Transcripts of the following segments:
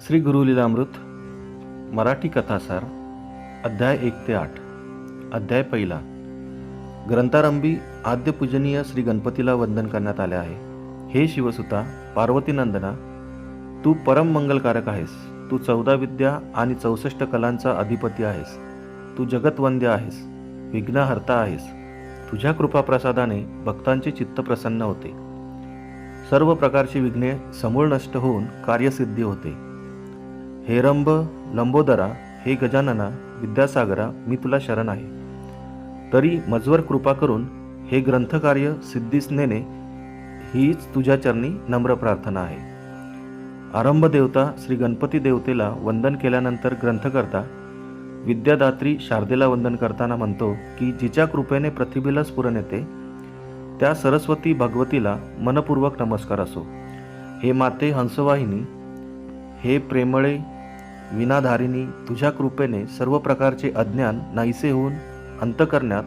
श्री गुरुलीलामृत मराठी कथासार अध्याय 1 ते 8. अध्याय पहिला. ग्रंथारंभी आद्यपूजनीय श्री गणपतीला वंदन करण्यात आले आहे. हे शिवसुता पार्वती नंदना, तू परम मंगलकारक आहेस. तू 14 विद्या आणि 64 कलांचा अधिपती आहेस. तू जगतवंद्य आहेस, विघ्नहर्ता आहेस. तुझ्या कृपाप्रसादाने भक्तांचे चित्त प्रसन्न होते. सर्व प्रकारची विघ्ने समूळ नष्ट होऊन कार्यसिद्धी होते. हे रंभ लंबोदरा, हे गजानना विद्यासागरा, मी तुला शरण आहे. तरी मजवर कृपा करून हे ग्रंथकार्य सिद्धीस नेणे हीच तुझ्या चरणी नम्र प्रार्थना आहे. आरंभ देवता श्री गणपती देवतेला वंदन केल्यानंतर ग्रंथकर्ता विद्यादात्री शारदेला वंदन करताना म्हणतो की जिच्या कृपेने प्रतिभेला स्फुरण येते त्या सरस्वती भगवतीला मनपूर्वक नमस्कार असो. हे माते हंसवाहिनी, हे प्रेमळे विनाधारिणी, तुझ्या कृपेने सर्व प्रकारचे अज्ञान नाहीसे होऊन अंतकरणात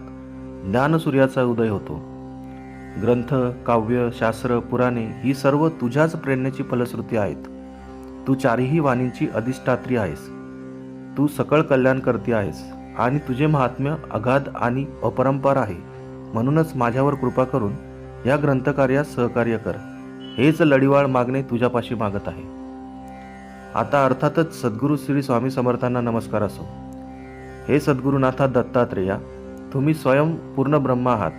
ज्ञानसूर्याचा उदय होतो. ग्रंथ, काव्य, शास्त्र, पुराणे ही सर्व तुझ्याच प्रेरणेची फलश्रुती आहेत. तू चारही वाणींची अधिष्ठात्री आहेस. तू सकळ कल्याण करती आहेस आणि तुझे महात्म्य अगाध आणि अपरंपार आहे. म्हणूनच माझ्यावर कृपा करून या ग्रंथकार्यास सहकार्य कर. हेच लढीवाळ मागणे तुझ्यापाशी मागत आहे. आता अर्थातच सद्गुरू श्री स्वामी समर्थांना नमस्कार असो. हे सद्गुरुनाथा दत्तात्रेया, तुम्ही स्वयं पूर्ण ब्रह्म आहात.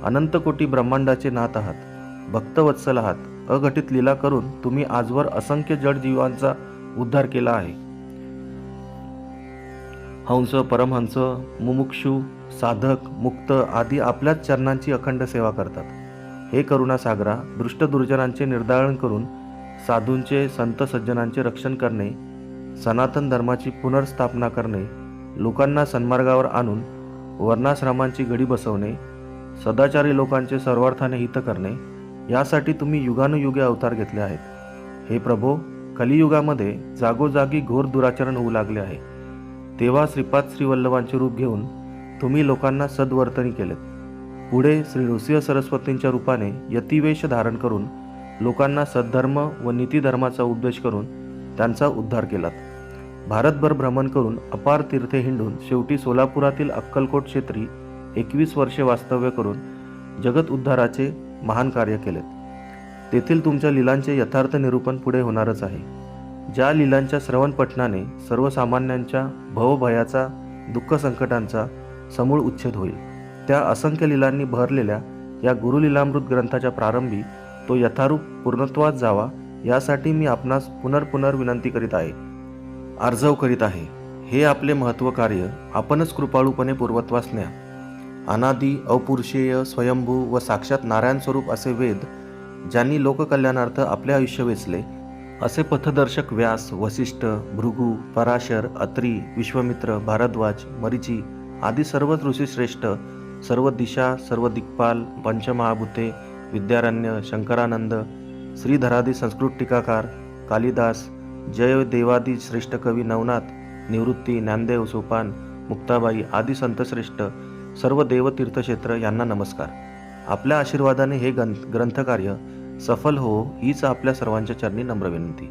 अनंत कोटी ब्रह्मांडाचे नाथ आहात. भक्तवत्सल आहात. अघटित लीला करून तुम्ही आजवर असंख्य जड जीवांचा उद्धार केला आहे. हंस, परमहंस, मुमुक्षु, साधक, मुक्त आदी आपल्याच चरणांची अखंड सेवा करतात. हे करुणासागरा, दुष्ट दुर्जनांचे निर्दारण करून साधूंचे, संत सज्जनांचे रक्षण करणे, सनातन धर्माची पुनर्स्थापना करणे, लोकांना सन्मार्गावर आणून वर्णाश्रमांची गडी बसवणे, सदाचारी लोकांचे सर्वार्थाने हित करणे, यासाठी तुम्ही युगानुयुगे अवतार घेतले आहेत. हे प्रभो, कलियुगामध्ये जागोजागी घोर दुराचरण होऊ लागले आहे. तेव्हा श्रीपाद श्रीवल्लभांचे रूप घेऊन तुम्ही लोकांना सद्वर्तनी केलेत. पुढे श्री नृसिंह सरस्वतींच्या रूपाने यतिवेश धारण करून लोकांना सद्धर्म व नीतिधर्माचा उपदेश करून त्यांचा उद्धार केलात. भारतभर भ्रमण करून अपार तीर्थे हिंडून शेवटी सोलापुरातील अक्कलकोट क्षेत्री 21 वर्षे वास्तव्य करून जगत उद्धाराचे महान कार्य केलेत. तेथील तुमच्या लीलांचे यथार्थ निरूपण पुढे होणारच आहे. ज्या लीलांच्या श्रवण पठणाने सर्वसामान्यांच्या भवभयाचा, दुःख संकटांचा समूळ उच्छेद होईल, त्या असंख्य लीलांनी भरलेल्या या गुरुलीलामृत ग्रंथाच्या प्रारंभी तो यथारूप पूर्णत्वात जावा, यासाठी मी आपणास पुनर्पुनर विनंती करीत आहे, आर्जव करीत आहे. हे आपले महत्त्व कार्य आपणच कृपाळूपणे पूर्वत्वास न्या. अनादी, अपौरुषेय, स्वयंभू व साक्षात नारायण स्वरूप असे वेद ज्यांनी लोककल्याणार्थ आपले आयुष्य वेचले, असे पथदर्शक व्यास, वसिष्ठ, भृगु, पराशर, अत्री, विश्वामित्र, भारद्वाज, मरीची आदी सर्व ऋषीश्रेष्ठ, सर्व दिशा, सर्व दिक्पाल, पंचमहाभूते, विद्यारण्य, शंकरानंद, श्रीधरादी संस्कृत टीकाकार, कालिदास, जय देवादी श्रेष्ठ कवी नवनाथ, निवृत्ती, ज्ञानदेव, सोपान, मुक्ताबाई आदी संतश्रेष्ठ, सर्व देवतीर्थक्षेत्र यांना नमस्कार. आपल्या आशीर्वादाने हे ग्रंथकार्य सफल हो, हीच आपल्या सर्वांच्या चरणी नम्र विनंती.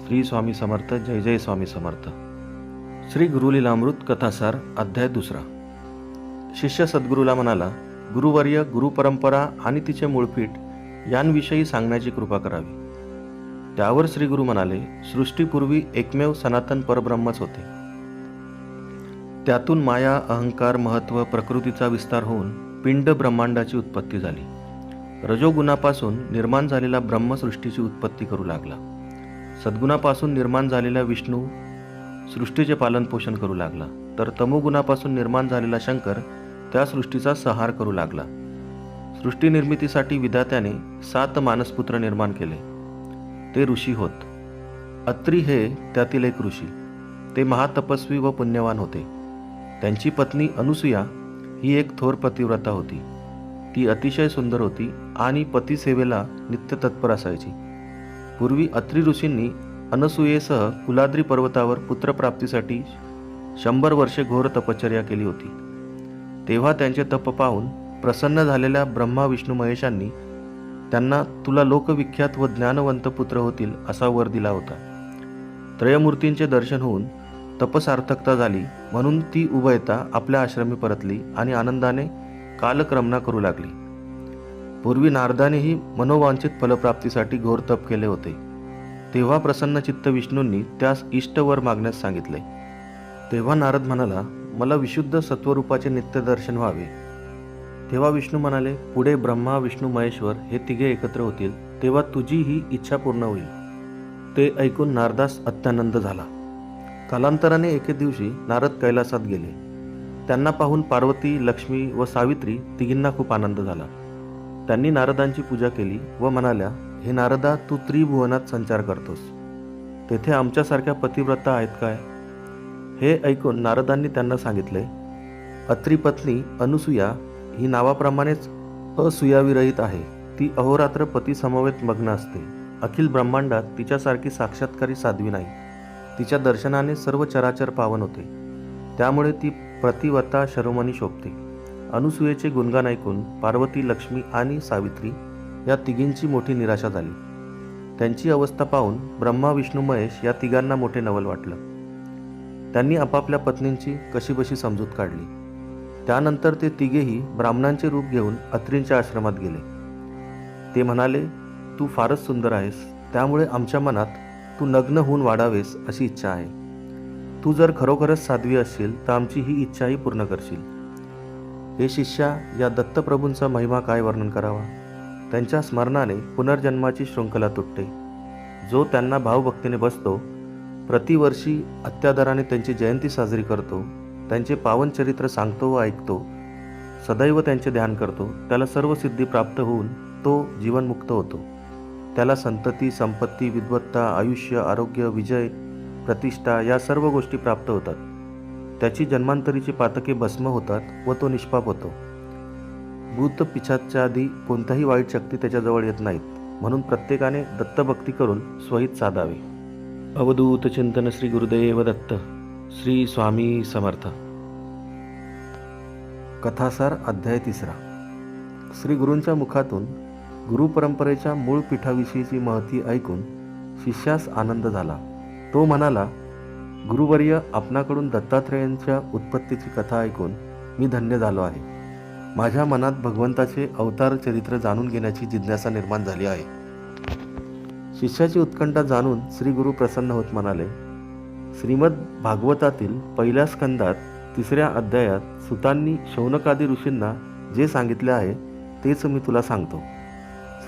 श्री स्वामी समर्थ. जय जय स्वामी समर्थ. श्री गुरुलीलामृत कथासार अध्याय 2. शिष्य सद्गुरूला म्हणाला, गुरुवर्य, गुरुपरंपरा आणि तिचे मूळपीठ यांविषयी सांगण्याची कृपा करावी. त्यावर श्री गुरु म्हणाले, सृष्टीपूर्वी एकमेव सनातन परब्रह्मच होते. त्यातून माया, अहंकार, महत्त्व, प्रकृतीचा विस्तार होऊन पिंड ब्रह्मांडाची उत्पत्ती झाली. रजोगुणापासून निर्माण झालेला ब्रह्म सृष्टीची उत्पत्ती करू लागला. सद्गुणापासून निर्माण झालेला विष्णू सृष्टीचे पालनपोषण करू लागला. तर तमोगुणापासून निर्माण झालेला शंकर त्या सृष्टीचा संहार करू लागला. सृष्टी निर्मितीसाठी विधात्याने 7 मानसपुत्र निर्माण केले. ते ऋषी होत. अत्री हे त्यातील एक ऋषी. ते महातपस्वी व पुण्यवान होते. त्यांची पत्नी अनुसूया ही एक थोर पतिव्रता होती. ती अतिशय सुंदर होती आणि पतिसेवेला नित्य तत्पर असायची. पूर्वी अत्री ऋषींनी अनसूयेसह कुलाद्री पर्वतावर पुत्रप्राप्तीसाठी 100 वर्षे घोर तपश्चर्या केली होती. तेव्हा त्यांचे तप पाहून प्रसन्न झालेल्या ब्रह्मा, विष्णू, महेशांनी त्यांना तुला लोकविख्यात व ज्ञानवंत पुत्र होतील असा वर दिला होता. त्रयमूर्तींचे दर्शन होऊन तपसार्थकता झाली, म्हणून ती उभयता आपल्या आश्रमी परतली आणि आनंदाने कालक्रमणा करू लागली. पूर्वी नारदानेही मनोवांछित फलप्राप्तीसाठी घोर तप केले होते. तेव्हा प्रसन्नचित्त विष्णूंनी त्यास इष्टवर मागण्यास सांगितले. तेव्हा नारद म्हणाला, मला विशुद्ध सत्वरूपाचे नित्यदर्शन व्हावे. तेव्हा विष्णू म्हणाले, पुढे ब्रह्मा विष्णू महेश्वर हे तिघे एकत्र होतील, तेव्हा तुझी ही इच्छा पूर्ण होईल. ते ऐकून नारदास अत्यानंद झाला. कालांतराने एके दिवशी नारद कैलासात गेले. त्यांना पाहून पार्वती, लक्ष्मी व सावित्री तिघींना खूप आनंद झाला. त्यांनी नारदांची पूजा केली व म्हणाल्या, हे नारदा, तू त्रिभुवनात संचार करतोस, तेथे आमच्यासारख्या पतिव्रता आहेत काय? हे ऐकून नारदांनी त्यांना सांगितले, अत्री पत्नी अनुसूया ही नावाप्रमाणेच असूयाविरहित आहे. ती अहोरात्र पती समवेत मग्न असते. अखिल ब्रह्मांडात तिच्यासारखी साक्षात्कारी साध्वी नाही. तिच्या दर्शनाने सर्व चराचर पावन होते. त्यामुळे ती प्रतिवता शरोमणी शोभते. अनुसूयेचे गुणगान ऐकून पार्वती, लक्ष्मी आणि सावित्री या तिघींची मोठी निराशा झाली. त्यांची अवस्था पाहून ब्रह्मा, विष्णू, महेश या तिघांना मोठे नवल वाटलं. त्यांनी आपापल्या पत्नींची कशीबशी समजूत काढली. त्यानंतर ते तिघेही ब्राह्मणांचे रूप घेऊन अत्रींच्या आश्रमात गेले. ते म्हणाले, तू फारच सुंदर आहेस, त्यामुळे आमच्या मनात तू नग्न होऊन वाढावेस अशी इच्छा आहे. तू जर खरोखरच साध्वी असशील तर आमची ही इच्छाही पूर्ण करशील. हे शिष्या, या दत्तप्रभूंचा महिमा काय वर्णन करावा. त्यांच्या स्मरणाने पुनर्जन्माची शृंखला तुटते. जो त्यांना भावभक्तीने बसतो, प्रतिवर्षी अत्यादराने त्यांची जयंती साजरी करतो, त्यांचे पावन चरित्र सांगतो व ऐकतो, सदैव त्यांचे ध्यान करतो, त्याला सर्व सिद्धी प्राप्त होऊन तो जीवनमुक्त होतो. त्याला संतती, संपत्ती, विद्वत्ता, आयुष्य, आरोग्य, विजय, प्रतिष्ठा या सर्व गोष्टी प्राप्त होतात. त्याची जन्मांतरीची पातके भस्म होतात व तो निष्पाप होतो. भूत पिशाच्या आधी कोणत्याही वाईट शक्ती त्याच्याजवळ येत नाहीत. म्हणून प्रत्येकाने दत्तभक्ती करून स्वहित साधावे. अवधूत चिंतन श्री गुरुदेव दत्त. श्री स्वामी समर्थ. कथासार अध्याय 3. श्री गुरूंच्या मुखातून गुरुपरंपरेच्या मूळ पीठाविषयीची महती ऐकून शिष्यास आनंद झाला. तो म्हणाला, गुरुवर्य, आपणाकडून दत्तात्रेयांच्या उत्पत्तीची कथा ऐकून मी धन्य झालो आहे. माझ्या मनात भगवंताचे अवतार चरित्र जाणून घेण्याची जिज्ञासा निर्माण झाली आहे. शिष्याची उत्कंठा जाणून श्री गुरु प्रसन्न होत म्हणाले, श्रीमद भागवतातील पहिल्या स्कंदात 3ऱ्या अध्यायात सुतांनी शौनकादी ऋषींना जे सांगितले आहे तेच मी तुला सांगतो.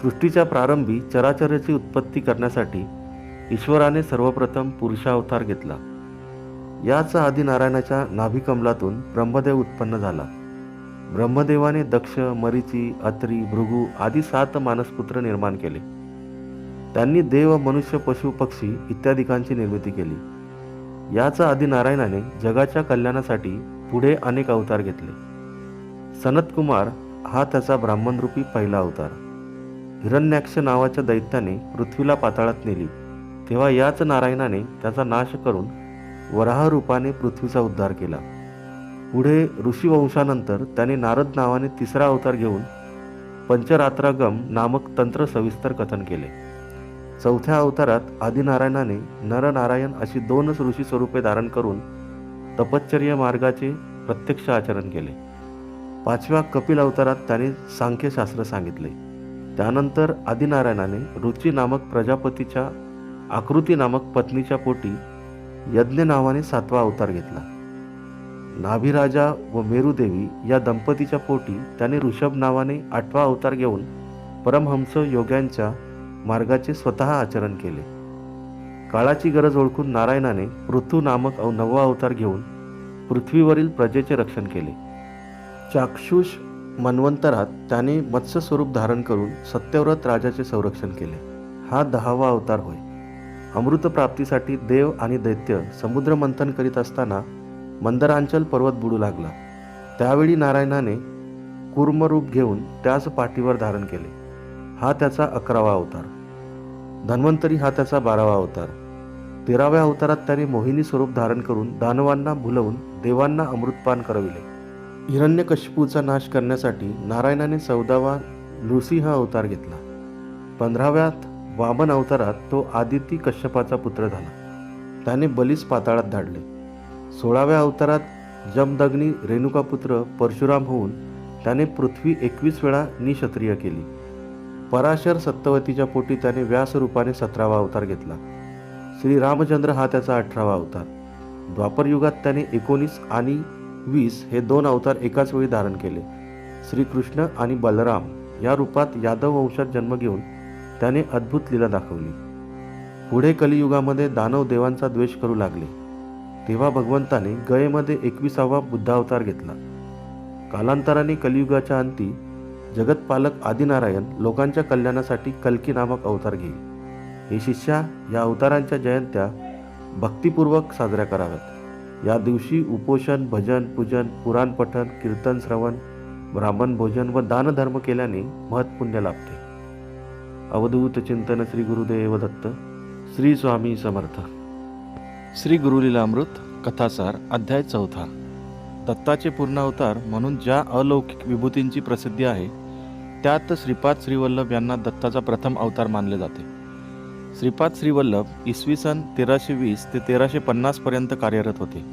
सृष्टीच्या प्रारंभी चराचराची उत्पत्ती करण्यासाठी ईश्वराने सर्वप्रथम पुरुषावतार घेतला. याच आदिनारायणाच्या नाभिकमलातून ब्रह्मदेव उत्पन्न झाला. ब्रह्मदेवाने दक्ष, मरीची, अत्री, भृगू आदी 7 मानसपुत्र निर्माण केले. त्यांनी देव, मनुष्य, पशु, पक्षी इत्यादिकांची निर्मिती केली. याच आदिनारायणाने जगाच्या कल्याणासाठी पुढे अनेक अवतार घेतले. सनतकुमार हा त्याचा ब्राह्मणरूपी पहिला अवतार. हिरण्याक्ष नावाच्या दैत्याने पृथ्वीला पाताळात नेली, तेव्हा याच नारायणाने त्याचा नाश करून वराह रूपाने पृथ्वीचा उद्धार केला. पुढे ऋषीवंशानंतर त्याने नारद नावाने 3रा अवतार घेऊन पंचरात्रागम नामक तंत्र सविस्तर कथन केले. 4थ्या अवतारात आदिनारायणाने नरनारायण अशी 2 ऋषी स्वरूपे धारण करून तपश्चर्य मार्गाचे प्रत्यक्ष आचरण केले. 5व्या कपिल अवतारात त्याने सांख्यशास्त्र सांगितले. त्यानंतर आदिनारायणाने रुची नामक प्रजापतीच्या आकृती नामक पत्नीच्या पोटी यज्ञ नावाने 7वा अवतार घेतला. नाभिराजा व मेरुदेवी या दंपतीच्या पोटी त्याने ऋषभ नावाने 8वा अवतार घेऊन परमहंस योग्यांच्या मार्गाचे स्वतः आचरण केले. काळाची गरज ओळखून नारायणाने पृथू नामक 9वा अवतार घेऊन पृथ्वीवरील प्रजेचे रक्षण केले. चाक्षुष मन्वंतरात त्याने मत्स्य स्वरूप धारण करून सत्यव्रत राजाचे संरक्षण केले. हा 10वा अवतार होय. अमृत प्राप्तीसाठी देव आणि दैत्य समुद्र मंथन करीत असताना मंदरांचल पर्वत बुडू लागला. त्यावेळी नारायणाने कूर्मरूप घेऊन त्यास पाठीवर धारण केले. हा त्याचा 11वा अवतार. धन्वंतरी हा त्याचा 12वा अवतार. 13व्या अवतारात त्याने मोहिनी स्वरूप धारण करून दानवांना भुलवून देवांना अमृतपान करविले. हिरण्यकशिपूचा नाश करण्यासाठी नारायणाने 14वा नृसिंह अवतार घेतला. 15व्यात वामन अवतारात तो आदिती कश्यपाचा पुत्र झाला. त्याने बलीस पाताळात धाडले. 16व्या अवतारात जमदग्नी रेणुकापुत्र परशुराम होऊन त्याने पृथ्वी 21 वेळा निक्षत्रिय केली. पराशर सत्यवतीच्या पोटी त्याने व्यासरूपाने 17वा अवतार घेतला. श्री रामचंद्र हा त्याचा 18वा अवतार. द्वापर युगात त्याने 19 आणि 20 हे 2 अवतार एकाच वेळी धारण केले. श्रीकृष्ण आणि बलराम या रूपात यादव वंशात जन्म घेऊन त्याने अद्भुत लीला दाखवली. पुढे कलियुगामध्ये दानव देवांचा द्वेष करू लागले, तेव्हा भगवंताने गयेमध्ये 21वा बुद्धावतार घेतला. कालांतराने कलियुगाच्या अंती जगतपालक आदिनारायण लोकांच्या कल्याणासाठी कल्की नामक अवतार घेईल. हे शिष्या या अवतारांच्या जयंत्या भक्तिपूर्वक साजऱ्या कराव्यात. या दिवशी उपोषण, भजन, पूजन, पुराण पठण, कीर्तन श्रवण, ब्राह्मण भोजन व दानधर्म केल्याने महत्पुण्य लाभते. अवधूत चिंतन श्री गुरुदेव दत्त. श्री स्वामी समर्थ. श्री गुरुलीलामृत कथासार अध्याय 4. दत्ताचे पूर्ण अवतार म्हणून ज्या अलौकिक विभूतींची प्रसिद्धी आहे त्यात श्रीपाद श्रीवल्लभ यांना दत्ताचा प्रथम अवतार मानले जाते. श्रीपाद श्रीवल्लभ इसवी सन 1320 ते 1350 पर्यंत कार्यरत होते.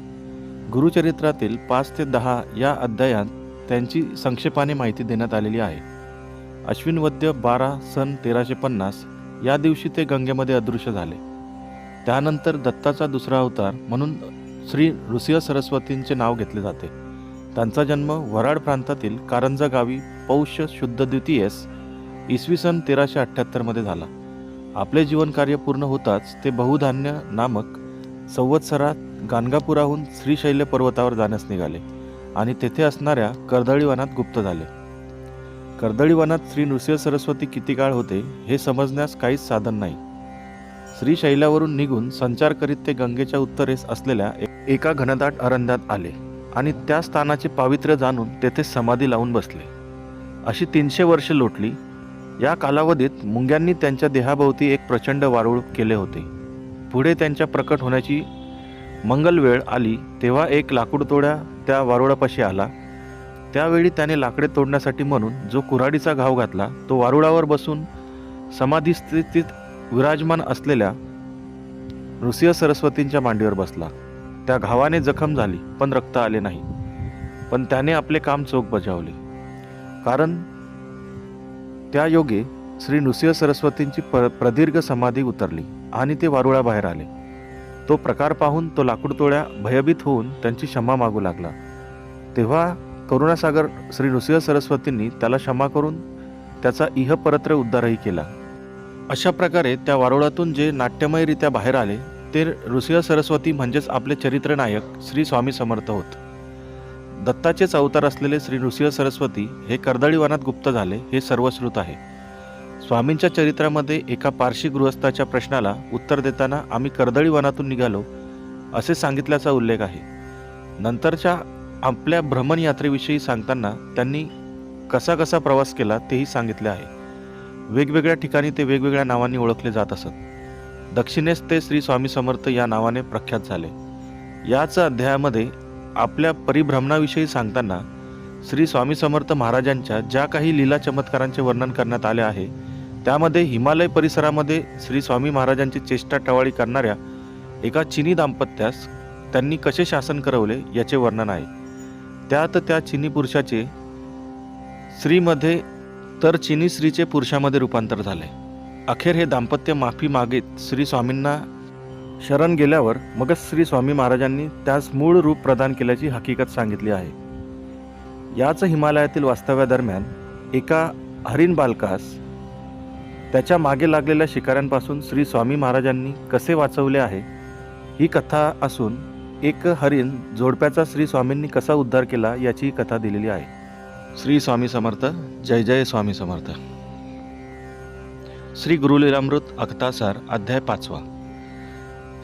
गुरुचरित्रातील 5 ते 10 या अध्यायात त्यांची संक्षेपाने माहिती देण्यात आलेली आहे. अश्विन वद्य 12 सन 1350 या दिवशी ते गंगेमध्ये अदृश्य झाले. त्यानंतर दत्ताचा दुसरा अवतार म्हणून श्री नृसिंह सरस्वतींचे नाव घेतले जाते. त्यांचा जन्म वराड प्रांतातील कारंजा गावी पौष शुद्ध द्वितीयेस इसवी सन 1378 मध्ये झाला. आपले जीवनकार्य पूर्ण होताच ते बहुधान्य नामक संवत्सरात गाणगापुराहून श्रीशैल्य पर्वतावर जाण्यास निघाले आणि तेथे असणाऱ्या कर्दळी वनात गुप्त झाले. कर्दळी वनात श्री नृसिंह सरस्वती किती काळ होते हे समजण्यास काहीच साधन नाही. श्रीशैल्यावरून निघून संचार करीत ते गंगेच्या उत्तरेस असलेल्या एका घनदाट अरण्यात आले आणि त्या स्थानाचे पावित्र्य जाणून तेथे समाधी लावून बसले. अशी 300 वर्षे लोटली. या कालावधीत मुंग्यांनी त्यांच्या देहाभोवती एक प्रचंड वारूळ केले होते. पुढे त्यांच्या प्रकट होण्याची मंगल वेळ आली तेव्हा एक लाकूडतोड्या त्या वारुळापाशी आला. त्यावेळी त्याने लाकडे तोडण्यासाठी म्हणून जो कुऱ्हाडीचा घाव घातला तो वारुळावर बसून समाधी स्थितीत विराजमान असलेल्या नृसिंह सरस्वतींच्या मांडीवर बसला. त्या घावाने जखम झाली पण रक्त आले नाही. पण त्याने आपले काम चोख बजावले, कारण त्या योगे श्री नृसिंह सरस्वतींची प्रदीर्घ समाधी उतरली आणि ते वारुळाबाहेर आले. तो प्रकार पाहून तो लाकूडतोड्या भयभीत होऊन त्यांची क्षमा मागू लागला. तेव्हा करुणासागर श्री नृसिंह सरस्वतींनी त्याला क्षमा करून त्याचा इहपरत्र उद्धारही केला. अशा प्रकारे त्या वारुळातून जे नाट्यमयरित्या बाहेर आले ते नृसिंह सरस्वती म्हणजेच आपले चरित्रनायक श्री स्वामी समर्थ होत. दत्ताचेच अवतार असलेले श्री नृसिंह सरस्वती हे कर्दळी वनात गुप्त झाले हे सर्वश्रुत आहे. स्वामींच्या चरित्रामध्ये एका पारशी गृहस्थाच्या प्रश्नाला उत्तर देताना आम्ही कर्दळी वनातून निघालो असे सांगितल्याचा उल्लेख आहे. नंतरच्या आपल्या भ्रमण यात्रेविषयी सांगताना त्यांनी कसा कसा प्रवास केला तेही सांगितले आहे. वेगवेगळ्या ठिकाणी ते वेगवेगळ्या नावांनी ओळखले जात असत. दक्षिणेस ते श्री स्वामी समर्थ या नावाने प्रख्यात झाले. याच अध्यायामध्ये आपल्या परिभ्रमणाविषयी सांगताना श्री स्वामी समर्थ महाराजांच्या ज्या काही लीला चमत्कारांचे वर्णन करण्यात आले आहे त्यामध्ये हिमालय परिसरामध्ये श्री स्वामी महाराजांची चेष्टा टवाळी करणाऱ्या एका चिनी दाम्पत्यास त्यांनी कसे शासन करवले याचे वर्णन आहे. त्यात त्या चिनी पुरुषाचे स्त्रीमध्ये तर चिनी स्त्रीचे पुरुषामध्ये रूपांतर झाले. अखेर हे दाम्पत्य माफी मागीत श्री स्वामींना शरण गेल्यावर मगच श्री स्वामी महाराजांनी त्यास मूळ रूप प्रदान केल्याची हकीकत सांगितली आहे. याच हिमालयातील वास्तव्यादरम्यान एका हरिण बालकास त्याच्या मागे लागलेल्या शिकाऱ्यांपासून श्री स्वामी महाराजांनी कसे वाचवले आहे ही कथा असून एक हरिण जोडप्याचा श्री स्वामींनी कसा उद्धार केला याची कथा दिलेली आहे. श्री स्वामी समर्थ. जय जय स्वामी समर्थ. श्री गुरुलीलामृत कथासार अध्याय 5.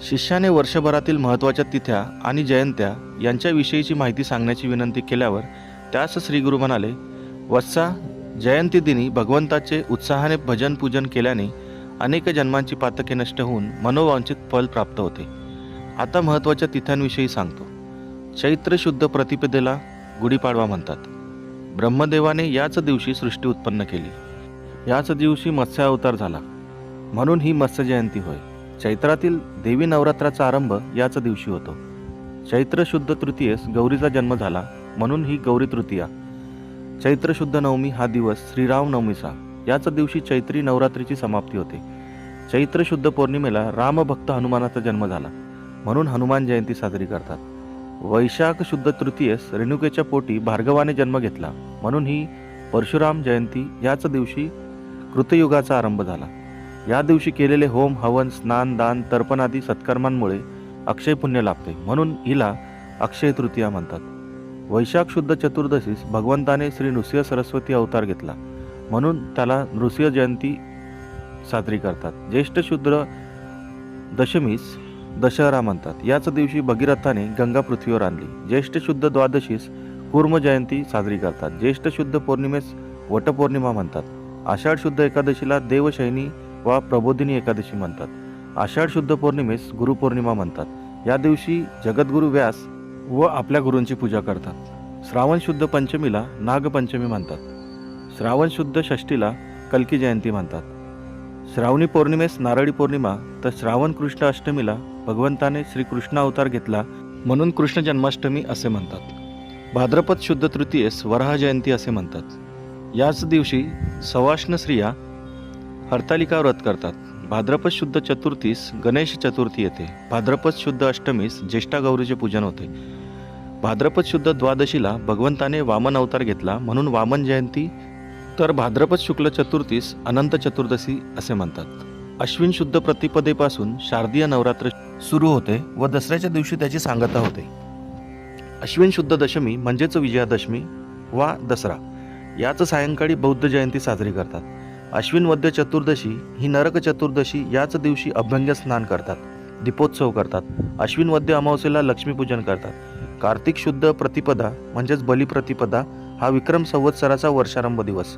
शिष्याने वर्षभरातील महत्त्वाच्या तिथ्या आणि जयंत्या यांच्याविषयीची माहिती सांगण्याची विनंती केल्यावर त्यास श्री गुरु म्हणाले, वत्सा, जयंती दिनी भगवंताचे उत्साहाने भजन पूजन केल्याने अनेक जन्मांची पातके नष्ट होऊन मनोवांछित फल प्राप्त होते. आता महत्त्वाच्या तिथ्यांविषयी सांगतो. चैत्र शुद्ध प्रतिपदेला गुढीपाडवा म्हणतात. ब्रह्मदेवाने याच दिवशी सृष्टी उत्पन्न केली. याच दिवशी मत्स्य अवतार झाला, म्हणून ही मत्स्य जयंती होय. चैत्रातील देवी नवरात्राचा आरंभ याच दिवशी होतो. चैत्र शुद्ध तृतीयेस गौरीचा जन्म झाला, म्हणून ही गौरी तृतीया. चैत्र शुद्ध नवमी हा दिवस श्रीराम नवमीचा. याच दिवशी चैत्री नवरात्रीची समाप्ती होते. चैत्र शुद्ध पौर्णिमेला रामभक्त हनुमानाचा जन्म झाला, म्हणून हनुमान जयंती साजरी करतात. वैशाख शुद्ध तृतीयेस रेणुकेच्या पोटी भार्गवाने जन्म घेतला, म्हणून ही परशुराम जयंती. याच दिवशी कृतयुगाचा आरंभ झाला. या दिवशी केलेले होम, हवन, स्नान, दान, तर्पण आदी सत्कर्मांमुळे अक्षय पुण्य लाभते, म्हणून हिला अक्षय तृतीया म्हणतात. वैशाख शुद्ध चतुर्दशीस भगवंताने श्री नृसिंह सरस्वती अवतार घेतला, म्हणून त्याला नृसिंह जयंती साजरी करतात. ज्येष्ठ शुद्ध दशमीस दशहरा म्हणतात. याच दिवशी भगीरथाने गंगा पृथ्वीवर आणली. ज्येष्ठ शुद्ध द्वादशीस कूर्म जयंती साजरी करतात. ज्येष्ठ शुद्ध पौर्णिमेस वटपौर्णिमा म्हणतात. आषाढ शुद्ध एकादशीला देवशयनी वा प्रबोधिनी एकादशी म्हणतात. आषाढ शुद्ध पौर्णिमेस गुरुपौर्णिमा म्हणतात. या दिवशी जगद्गुरू व्यास व आपल्या गुरूंची पूजा करतात. श्रावण शुद्ध पंचमीला नागपंचमी म्हणतात. श्रावण शुद्ध षष्टीला कल्की जयंती म्हणतात. श्रावणी पौर्णिमेस नारळी पौर्णिमा, तर श्रावण कृष्ण अष्टमीला भगवंताने श्रीकृष्ण अवतार घेतला, म्हणून कृष्ण जन्माष्टमी असे म्हणतात. भाद्रपद शुद्ध तृतीयेस वराह जयंती असे म्हणतात. याच दिवशी सवाष्ण स्त्रिया हरतालिका व्रत करतात. भाद्रपद शुद्ध चतुर्थीस गणेश चतुर्थी येते. भाद्रपद शुद्ध अष्टमीस ज्येष्ठा गौरीचे पूजन होते. भाद्रपद शुद्ध द्वादशीला भगवंताने वामन अवतार घेतला, म्हणून वामन जयंती. तर भाद्रपद शुक्ल चतुर्थीस अनंत चतुर्दशी असे म्हणतात. अश्विन शुद्ध प्रतिपदेपासून शारदीय नवरात्र सुरू होते व दसऱ्याच्या दिवशी त्याची सांगता होते. अश्विन शुद्ध दशमी म्हणजेच विजयादशमी वा दसरा. याच सायंकाळी बौद्ध जयंती साजरी करतात. अश्विन वद्य चतुर्दशी ही नरक चतुर्दशी. याच दिवशी अभ्यंग स्नान करतात, दीपोत्सव करतात. अश्विन वद्य अमावस्येला लक्ष्मीपूजन करतात. कार्तिक शुद्ध प्रतिपदा म्हणजेच बलिप्रतिपदा हा विक्रम संवत्सराचा वर्षारंभ दिवस.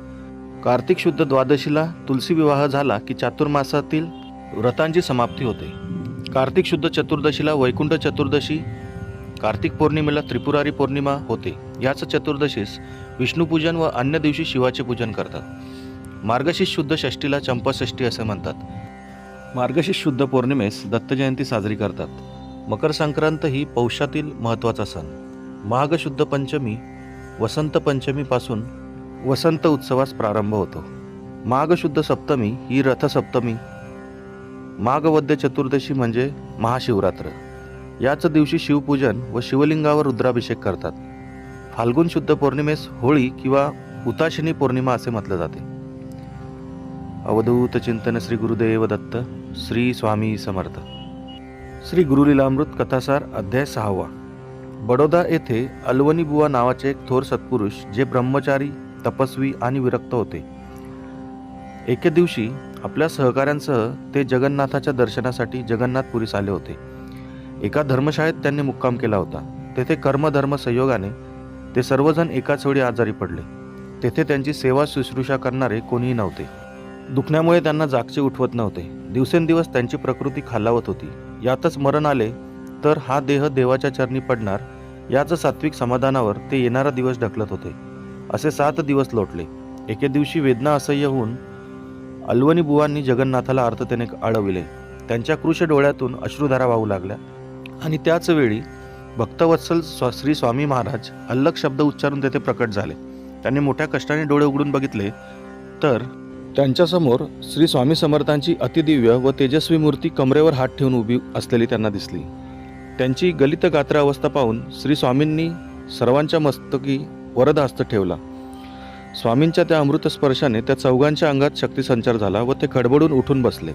कार्तिक शुद्ध द्वादशीला तुलसी विवाह झाला की चातुर्मासातील व्रतांची समाप्ती होते. कार्तिक शुद्ध चतुर्दशीला वैकुंठ चतुर्दशी. कार्तिक पौर्णिमेला त्रिपुरारी पौर्णिमा होते. याच चतुर्दशीस विष्णुपूजन व अन्य दिवशी शिवाचे पूजन करतात. मार्गशीर्ष शुद्ध षष्टीला चंपाषष्ठी असे म्हणतात. मार्गशीर्ष शुद्ध पौर्णिमेस दत्त जयंती साजरी करतात. मकर संक्रांत ही पौषातील महत्त्वाचा सण. माघ शुद्ध पंचमी वसंत पंचमीपासून वसंत उत्सवास प्रारंभ होतो. माघ शुद्ध सप्तमी ही रथसप्तमी. माघ वद्य चतुर्दशी म्हणजे महाशिवरात्र. याच दिवशी शिवपूजन व शिवलिंगावर रुद्राभिषेक करतात. फाल्गुन शुद्ध पौर्णिमेस होळी किंवा हुताशनी पौर्णिमा असे म्हटले जाते. अवधूत चिंतन श्री गुरुदेव दत्त. श्री स्वामी समर्थ. श्री गुरुलीलामृत कथासार अध्याय 6. बडोदा येथे अलवनी बुवा नावाचे एक थोर सत्पुरुष, जे ब्रह्मचारी, तपस्वी आणि विरक्त होते. एके दिवशी आपल्या सहकाऱ्यांसह ते जगन्नाथाच्या दर्शनासाठी जगन्नाथपुरीस आले होते. एका धर्मशाळेत त्यांनी मुक्काम केला होता. तेथे कर्मधर्म संयोगाने ते सर्वजण एकाच वेळी आजारी पडले. तेथे त्यांची सेवा शुश्रूषा करणारे कोणीही नव्हते. दुखण्यामुळे त्यांना जागचे उठवत नव्हते. दिवसेंदिवस त्यांची प्रकृती खालावत होती. यातच मरण आले तर हा देह देवाच्या चरणी पडणार, याच सात्विक समाधानावर ते येणारा दिवस ढकलत होते. असे 7 दिवस लोटले. एके दिवशी वेदना असह्य होऊन अलवनी बुवांनी जगन्नाथाला आर्ततेने आळविले. त्यांच्या कृश डोळ्यातून अश्रुधारा वाहू लागल्या आणि त्याच वेळी भक्तवत्सल श्री स्वामी महाराज अल्लग शब्द उच्चारून तेथे प्रकट झाले. त्यांनी मोठ्या कष्टाने डोळे उघडून बघितले तर त्यांच्यासमोर श्री स्वामी समर्थांची अतिदिव्य व तेजस्वी मूर्ती कमरेवर हात ठेवून उभी असलेली त्यांना दिसली. त्यांची गलित गात्र अवस्था पाहून श्री स्वामींनी सर्वांच्या मस्तकी वरद हस्त ठेवला. स्वामींच्या त्या अमृत स्पर्शाने त्या चौघांच्या अंगात शक्तिसंचार झाला व ते खडबडून उठून बसले.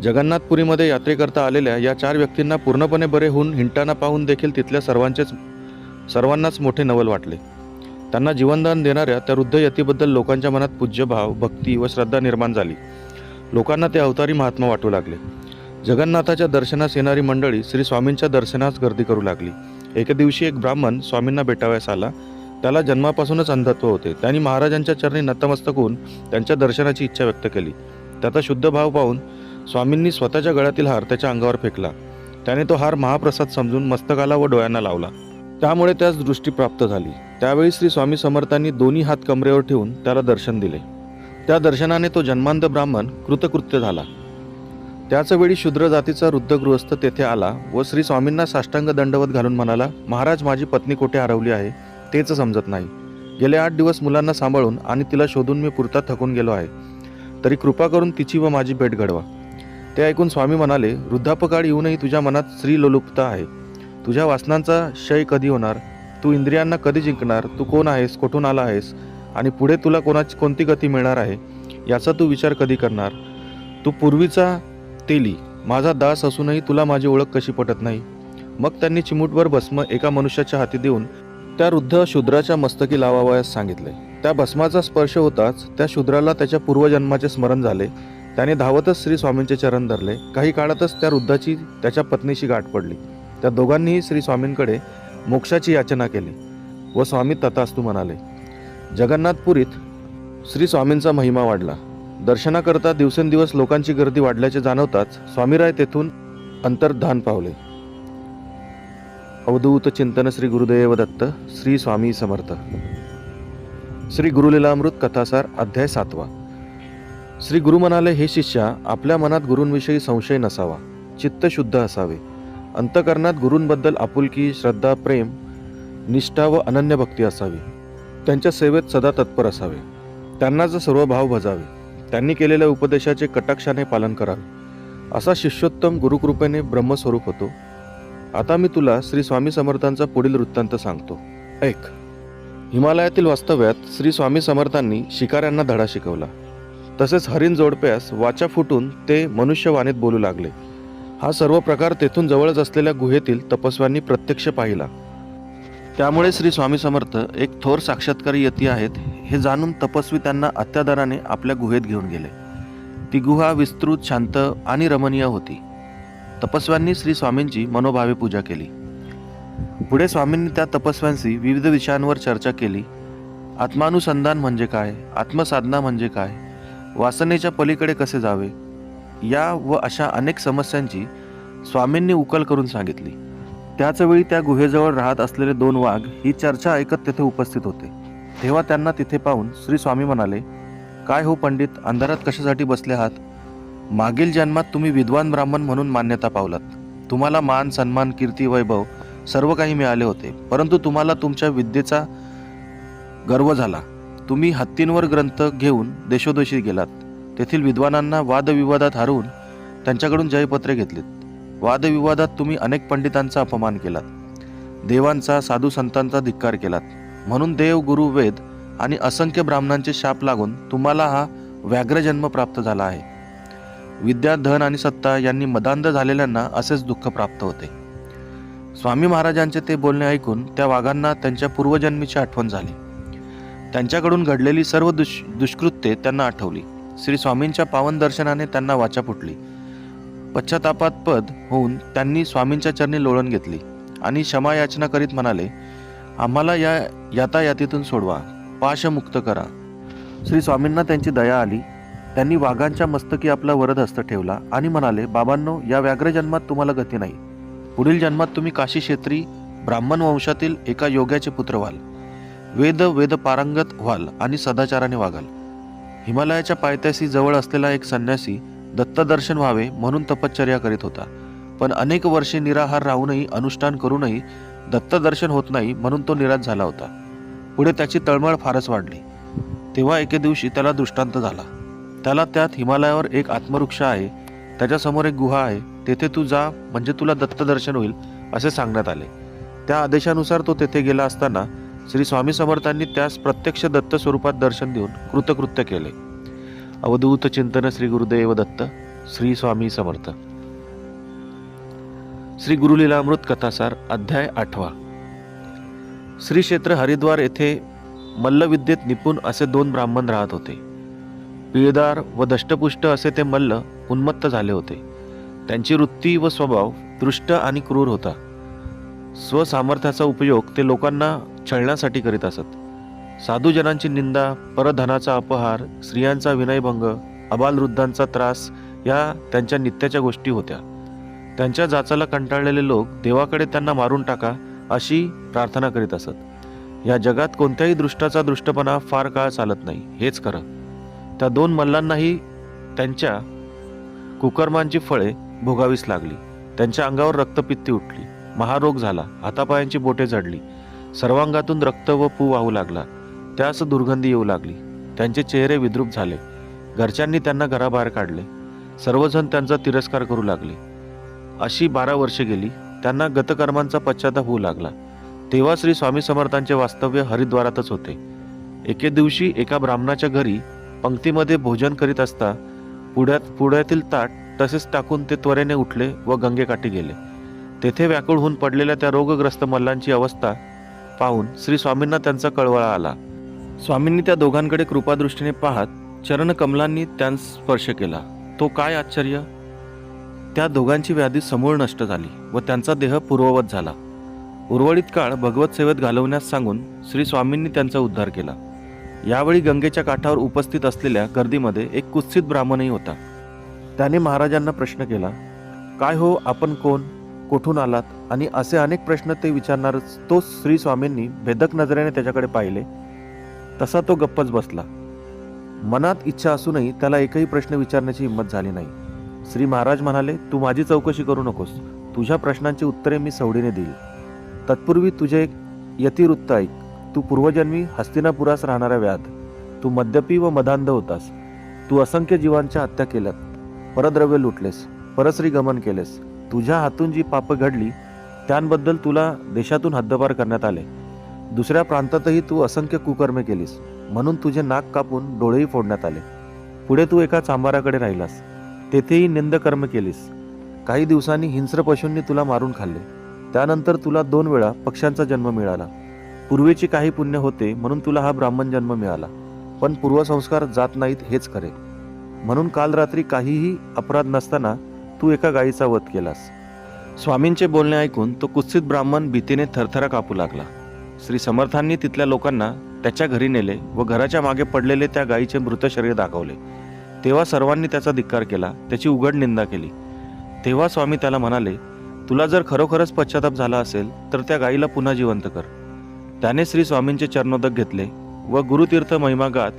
जगन्नाथपुरीमध्ये यात्रेकरता आलेल्या या 4 व्यक्तींना पूर्णपणे बरे होऊन हिंडताना पाहून देखील तिथल्या सर्वांनाच मोठे नवल वाटले. त्यांना जीवनदान देणाऱ्या त्या वृद्ध यतीबद्दल लोकांच्या मनात पूज्यभाव, भक्ती व श्रद्धा निर्माण झाली. लोकांना ते अवतारी महात्मा वाटू लागले. जगन्नाथाच्या दर्शनास येणारी मंडळी श्री स्वामींच्या दर्शनास गर्दी करू लागली. एके दिवशी एक ब्राह्मण स्वामींना भेटावयास आला. त्याला जन्मापासूनच अंधत्व होते. त्यांनी महाराजांच्या चरणी नतमस्तक होऊन त्यांच्या दर्शनाची इच्छा व्यक्त केली. त्याचा शुद्ध भाव पाहून स्वामींनी स्वतःच्या गळ्यातील हार त्याच्या अंगावर फेकला. त्याने तो हार महाप्रसाद समजून मस्तकाला व डोळ्यांना लावला. त्यामुळे त्यास दृष्टी प्राप्त झाली. त्यावेळी श्री स्वामी समर्थांनी दोन्ही हात कमरेवर ठेवून त्याला दर्शन दिले. त्या दर्शनाने तो जन्मांध ब्राह्मण कृतकृत्य झाला. त्याच वेळी शूद्र जातीचा वृद्ध गृहस्थ तेथे आला व श्री स्वामींना साष्टांग दंडवत घालून म्हणाला, महाराज, माझी पत्नी कोठे हरवली आहे तेच समजत नाही. गेले 8 दिवस मुलांना सांभाळून आणि तिला शोधून मी पुरता थकून गेलो आहे. तरी कृपा करून तिची व माझी भेट घडवा. ते ऐकून स्वामी म्हणाले, वृद्धापकाळ येऊनही तुझ्या मनात स्त्रीलोलुपता आहे. तुझ्या वासनांचा क्षय कधी होणार? तू इंद्रियांना कधी जिंकणार? तू कोण आहेस? कुठून आला आहेस? आणि पुढे तुला कोणती गती मिळणार आहे याचा तू विचार कधी करणार? तू पूर्वीचा तेली माझा दास असूनही तुला माझी ओळख कशी पटत नाही? मग त्यांनी चिमूटभर भस्म एका मनुष्याच्या हाती देऊन त्या वृद्ध शूद्राच्या मस्तकी लावावयास सांगितले. त्या भस्माचा स्पर्श होताच त्या शूद्राला त्याच्या पूर्वजन्माचे स्मरण झाले. त्याने धावतच श्री स्वामींचे चरण धरले. काही काळातच त्या वृद्धाची त्याच्या पत्नीशी गाठ पडली. त्या दोघांनीही श्री स्वामींकडे मोक्षाची याचना केली व स्वामी तथास्तु म्हणाले. जगन्नाथपुरीत श्री स्वामींचा महिमा वाढला. दर्शनाकरता दिवसेंदिवस लोकांची गर्दी वाढल्याचे जाणवताच स्वामीराय तेथून अंतर्धान पावले. अवधूत चिंतन श्री गुरुदेव दत्त. श्री स्वामी समर्थ. श्री गुरुलीलामृत कथासार अध्याय 7. श्री गुरु म्हणाले, हे शिष्या, आपल्या मनात गुरूंविषयी संशय नसावा. चित्त शुद्ध असावे. अंतकरणात गुरूंबद्दल आपुलकी, श्रद्धा, प्रेम, निष्ठा व अनन्य भक्ती असावी. त्यांच्या सेवेत सदा तत्पर असावे. त्यांनाच सर्व भाव भजावे. त्यांनी केलेल्या उपदेशाचे कटाक्षाने पालन करावे. असा शिष्योत्तम गुरुकृपेने ब्रह्मस्वरूप होतो. आता मी तुला श्री स्वामी समर्थांचा पुढील वृत्तांत सांगतो. ऐक. हिमालयातील वास्तव्यात श्री स्वामी समर्थांनी शिकाऱ्यांना धडा शिकवला. तसेच हरिण जोडप्यास वाचा फुटून ते मनुष्यवाणीत बोलू लागले. हा सर्व प्रकार तेथून जवळच असलेल्या गुहेतील तपस्व्यांनी प्रत्यक्ष पाहिला. त्यामुळे श्री स्वामी समर्थ एक थोर साक्षात्कारी यती आहेत हे जाणून तपस्वी त्यांना अत्यादराने आपल्या गुहेत घेऊन गेले. ती गुहा विस्तृत, शांत आणि रमणीय होती. तपस्व्यांनी श्री स्वामींची मनोभावे पूजा केली. पुढे स्वामींनी त्या तपस्व्यांशी विविध विषयांवर चर्चा केली. आत्मानुसंधान म्हणजे काय? आत्मसाधना म्हणजे काय? वासनेच्या पलीकडे कसे जावे? या व अशा अनेक समस्यांची स्वामींनी उकल करून सांगितली. त्याचवेळी त्या गुहेजवळ राहत असलेले 2 वाघ ही चर्चा ऐकत तेथे उपस्थित होते. तेव्हा त्यांना तिथे पाहून श्री स्वामी म्हणाले, काय हो पंडित, अंधारात कशासाठी बसले आहात? मागील जन्मात तुम्ही विद्वान ब्राह्मण म्हणून मान्यता पावलात. तुम्हाला मान, सन्मान, कीर्ती, वैभव सर्व काही मिळाले होते. परंतु तुम्हाला तुमच्या विद्येचा गर्व झाला. तुम्ही हत्तींवर ग्रंथ घेऊन देशोदेशी गेलात. तेथील विद्वानांना वादविवादात हरवून त्यांच्याकडून जयपत्रे घेतलीत. वादविवादात तुम्ही अनेक पंडितांचा अपमान केलात. देवांचा, साधू संतांचा धिक्कार केलात. म्हणून देव, गुरु, वेद आणि असंख्य ब्राह्मणांचे शाप लागून तुम्हाला हा व्याघ्रजन्म प्राप्त झाला आहे. विद्या, धन आणि सत्ता यांनी मदांध झालेल्यांना असेच दुःख प्राप्त होते. स्वामी महाराजांचे ते बोलणे ऐकून त्या वाघांना त्यांच्या पूर्वजन्मीची आठवण झाली. त्यांच्याकडून घडलेली सर्व दुष्कृत्ये त्यांना आठवली. श्री स्वामींच्या पावन दर्शनाने त्यांना वाचा फुटली. पश्चातापास्पद होऊन त्यांनी स्वामींच्या चरणी लोळण घेतली आणि क्षमा याचना करीत म्हणाले, आम्हाला या यातायातीतून सोडवा, पाशमुक्त करा. श्री स्वामींना त्यांची दया आली. त्यांनी वाघांच्या मस्तकी आपला वरद हस्त ठेवला आणि म्हणाले, बाबांनो, या व्याघ्रजन्मात तुम्हाला गती नाही. पुढील जन्मात तुम्ही काशी क्षेत्री ब्राह्मण वंशातील एका योग्याचे पुत्र व्हाल. वेद पारंगत व्हाल आणि सदाचाराने वागाल. हिमालयाच्या पायथ्याशी जवळ असलेला एक संन्यासी दत्तदर्शन व्हावे म्हणून तपश्चर्या करीत होता. पण अनेक वर्षे निराहार राहूनही, अनुष्ठान करूनही दत्तदर्शन होत नाही म्हणून तो निराश झाला होता. पुढे त्याची तळमळ फारच वाढली. तेव्हा एके दिवशी त्याला दृष्टांत झाला. त्याला त्यात हिमालयावर एक आत्मवृक्ष आहे, त्याच्यासमोर एक गुहा आहे, तेथे तू जा म्हणजे तुला दत्तदर्शन होईल असे सांगण्यात आले. त्या आदेशानुसार तो तेथे गेला असताना श्री स्वामी समर्थांनी त्यास प्रत्यक्ष दत्त स्वरूपात दर्शन देऊन कृतकृत्य केले. अवधूत चिंतन श्री गुरुदेव दत्त. श्री स्वामी समर्थ. श्री गुरुलीलामृत कथासार अध्याय 8. श्री क्षेत्र हरिद्वार येथे मल्लविद्येत निपुण असे 2 ब्राह्मण राहत होते. पिळदार व दष्टपुष्ट असे ते मल्ल उन्मत्त झाले होते. त्यांची वृत्ती व स्वभाव दृष्ट आणि क्रूर होता. स्वसामर्थ्याचा उपयोग ते लोकांना छळण्यासाठी करीत असत. साधूजनांची निंदा, परधनाचा अपहार, स्त्रियांचा विनयभंग, अबालवृद्धांचा त्रास या त्यांच्या नित्याच्या गोष्टी होत्या. त्यांच्या जाचाला कंटाळलेले लोक देवाकडे त्यांना मारून टाका अशी प्रार्थना करीत असत. या जगात कोणत्याही दृष्टाचा दृष्टपणा फार काळ चालत नाही, हेच खरं. त्या दोन मल्लांनाही त्यांच्या कुकर्मांची फळे भोगावीच लागली. त्यांच्या अंगावर रक्तपित्ती उठली, महारोग झाला, हातापायांची बोटे जडली, सर्वांगातून रक्त व पू वाहू लागला, त्यास दुर्गंधी येऊ लागली. त्यांचे चेहरे विद्रूप झाले. घरच्यांनी त्यांना घराबाहेर काढले. सर्वजण त्यांचा तिरस्कार करू लागले. अशी 12 वर्षे गेली. त्यांना गतकर्मांचा पश्चाताप होऊ लागला. तेव्हा श्री स्वामी समर्थांचे वास्तव्य हरिद्वारातच होते. एके दिवशी एका ब्राह्मणाच्या घरी पंक्तीमध्ये भोजन करीत असता पुढ्यातील ताट तसेच टाकून ते त्वरेने उठले व गंगेकाठी गेले. तेथे व्याकुळ होऊन पडलेल्या त्या रोगग्रस्त मल्लांची अवस्था पाहून श्री स्वामींना त्यांचा कळवळा आला. स्वामींनी त्या दोघांकडे कृपादृष्टीने पाहत चरणकमलांनी त्यांस स्पर्श केला. तो काय आश्चर्य! त्या दोघांची व्याधी समूळ नष्ट झाली व त्यांचा देह पूर्ववत झाला. उर्वरित काळ भगवत सेवेत घालवण्यास सांगून श्री स्वामींनी त्यांचा उद्धार केला. यावेळी गंगेच्या काठावर उपस्थित असलेल्या गर्दीमध्ये एक कुत्सित ब्राह्मणही होता. त्याने महाराजांना प्रश्न केला, काय हो, आपण कोण, कोठून आलात? आणि असे अनेक प्रश्न ते विचारणारच तो श्री स्वामींनी भेदक नजरेने त्याच्याकडे पाहिले. तसा तो गप्पच बसला. मनात इच्छा असूनही त्याला एकही प्रश्न विचारण्याची हिंमत झाली नाही. श्री महाराज म्हणाले, तू माझी चौकशी करू नकोस. तुझ्या प्रश्नांची उत्तरे मी सवडीने देईल. तत्पूर्वी तुझे एक यतिवृत्त ऐक. तू पूर्वजन्मी हस्तिनापुरास राहणारा व्याध. तू मद्यपी व मदांध होतास. तू असंख्य जीवांच्या हत्या केल्यात, परद्रव्य लुटलेस, परश्री गमन केलेस. तुझ्या हातून जी पापं घडली त्यांबद्दल तुला देशातून हद्दपार करण्यात आले. दुसऱ्या प्रांतातही तू असंख्य कुकर्मे केलीस, म्हणून तुझे नाक कापून डोळेही फोडण्यात आले. पुढे तू एका चांभाराकडे राहिलास, तेथेही निंदकर्म केलीस. काही दिवसांनी हिंस्र पशूंनी तुला मारून खाल्ले. त्यानंतर तुला 2 वेळा पक्ष्यांचा जन्म मिळाला. पूर्वीची काही पुण्य होते म्हणून तुला हा ब्राह्मण जन्म मिळाला, पण पूर्वसंस्कार जात नाहीत हेच खरे. म्हणून काल रात्री काहीही अपराध नसताना तू एका गायीचा वध केलास. स्वामींचे बोलणे ऐकून तो कुत्सित ब्राह्मण भीतीने थरथरा कापू लागला. श्री समर्थांनी तिथल्या लोकांना त्याच्या घरी नेले व घराच्या मागे पडलेले त्या गायीचे मृत शरीर दाखवले. तेव्हा सर्वांनी त्याचा धिक्कार केला, त्याची उघड निंदा केली. तेव्हा स्वामी त्याला म्हणाले, तुला जर खरोखरच पश्चाताप झाला असेल तर त्या गायीला पुन्हा जिवंत कर. त्याने श्री स्वामींचे चरणोदक घेतले व गुरुतीर्थ महिमा गात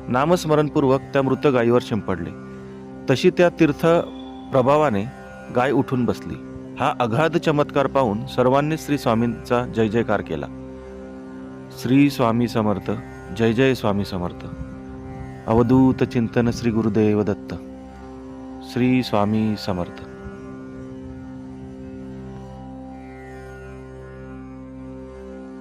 नामस्मरणपूर्वक त्या मृत गायीवर शिंपडले. तशी त्या तीर्थ प्रभावाने गाय उठून बसली. हा अगाध चमत्कार पाहून सर्वांनी श्री स्वामींचा जय जयकार केला. श्री स्वामी समर्थ. जय जय स्वामी समर्थ. अवधूत चिंतन श्री गुरुदेव दत्त. श्री स्वामी समर्थ.